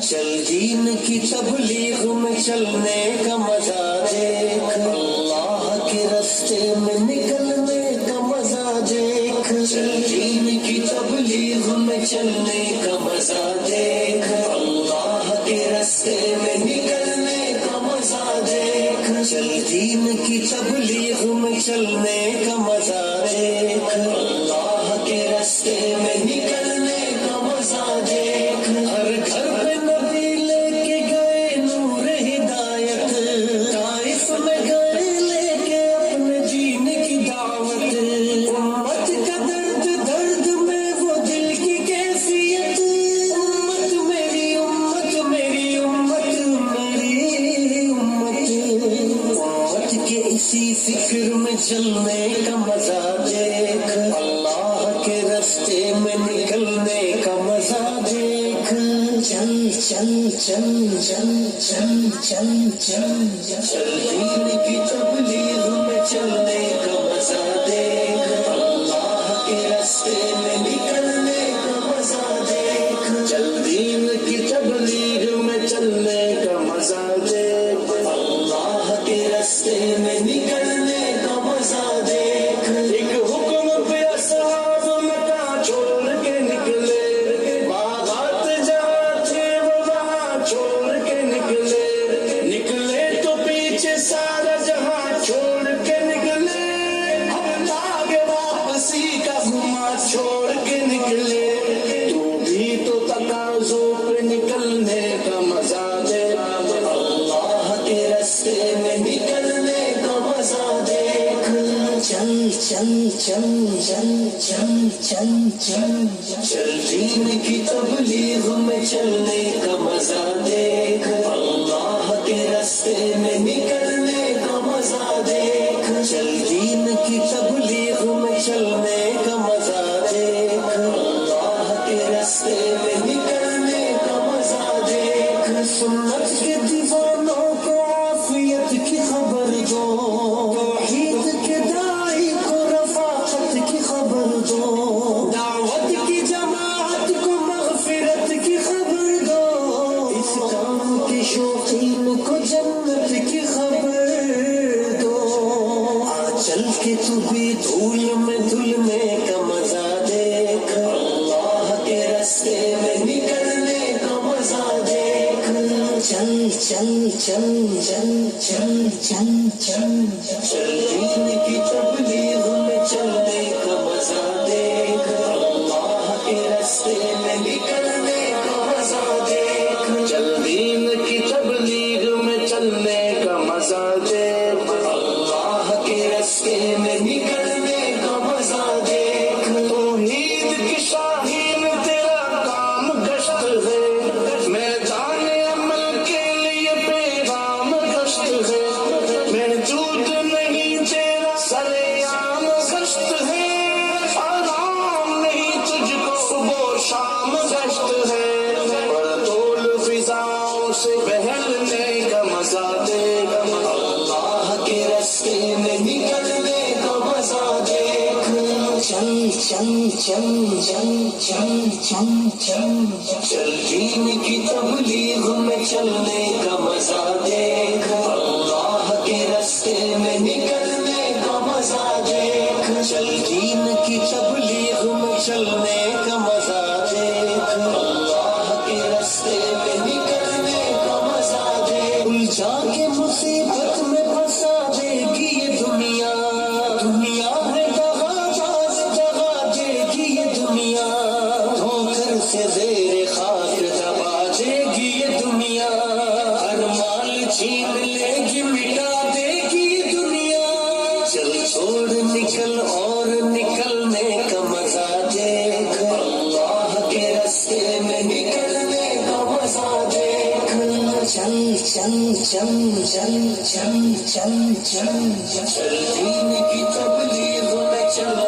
چل دین کی تبلیغ میں چلنے کا مزہ دیکھ، اللہ کے راستے میں نکلنے کا مزہ دیکھ، چل دین کی تبلیغ میں چلنے کا مزہ دیکھ، اللہ کے راستے میں نکلنے کا مزہ دیکھ، چل دین کی تبلیغ میں چلنے کا مزہ دیکھ، اللہ کے راستے میں نکلنے کا مزہ دیکھ، ہر گھر پہ نبی لے کے گئے نور ہدایت، طائف میں گئے لے کے اپنے جینے کی دعوت، امت کا درد درد میں وہ دل کی کیفیت، امت میری امت میری امت میری امت، امت کے اسی فکر میں چلنے کا مزہ دیکھ، اللہ کے راستے میں نکلنے کا مزہ دیکھ، چل چل چل چل چل چل چل چل دین کی تبلیغ میں چلنے کا مزہ دیکھ، اللہ کے راستے میں نکلنے کا مزہ دیکھ، چل دین کی تبلیغ میں چلنے کا مزہ دیکھ، اللہ کے راستے میں نکلنے کا مزہ دیکھ، ایک حکم پہ اصحاب مکہ چھوڑ کے نکلے، باغات جہاں تھے وہ وہاں چھوڑ کے نکلے، نکلے تو پیچھے سارا جہاں چھوڑ کے نکلے، اب آگے واپسی کا گھما چھوڑ کے نکلے، تو بھی تو تقاضوں پہ نکلنے کا مزہ دے، اللہ کے راستے میں نکلنے کا مزہ دیکھ، چل چل چل چل چل چل چل چل دین کی تبلیغ میں چلنے کا مزہ دیکھ، اللہ کے راستے میں نکلنے کا مزہ دیکھ، چل دین کی تبلیغ میں چلنے کا مزہ دیکھ، اللہ کے راستے میں نکلنے کا مزہ دیکھ، سنت کے دیوانوں کو عافیت کی خبر دو، توحید کے داعی کو رفاقت کی خبر دو، دعوت کی جماعت کو مغفرت کی خبر دو، اس کام کے شوقین کو جنت کی خبر دو، چل کے تو بھی دھول میں دھلنے کا مزہ دیکھ، اللہ کے راستے میں نکلنے کا مزہ دیکھ، چل چل چل چل چل چل چل چل دین کی تبلیغ میں چلنے کا مزہ دیکھ، اللہ کے راستے میں نکلنے کا مزہ دیکھ، چل دین کی تبلیغ میں چلنے کا مزہ دیکھ، اللہ کے راستے میں نکلنے کا مزہ دیکھ، توحید کی شاہین تیرا کام گشت ہے، میدان عمل کے لیے پیغام گشت ہے، محدود نہیں تیرا سریعام گشت ہے، آرام نہیں تجھ کو صبح و شام گشت ہے، پردول فضاؤں سے بہلنے کا مزہ دیکھ، اللہ کے راستے میں نکلنے کا مزہ دیکھ، چل چل چل چل چل چل چل چل دین کی تبلیغ میں چلنے کا مزہ دیکھ، اللہ کے راستے میں نکلنے کا مزہ دیکھ، چل دین کی تبلیغ میں چلنے کا مزہ دیکھ، اللہ کے راستے میں نکلنے کا مزہ دیکھ، الجھا کے مصیبت میں پھنسا دے گی یہ دنیا، دنیا ہے دغا باز دغا دے گی یہ دنیا، دھوکر سے زیر خاک دبا دے گی یہ دنیا، ہر مال چھین لے گی مٹا دے گی یہ دنیا، چل چھوڑ نکل اور نکلنے کا مزہ دیکھ، اللہ کے راستے میں نکلنے کا مزہ دیکھ، چل چل چل چل چل چل چل چل دین کی تبلیغ میں چل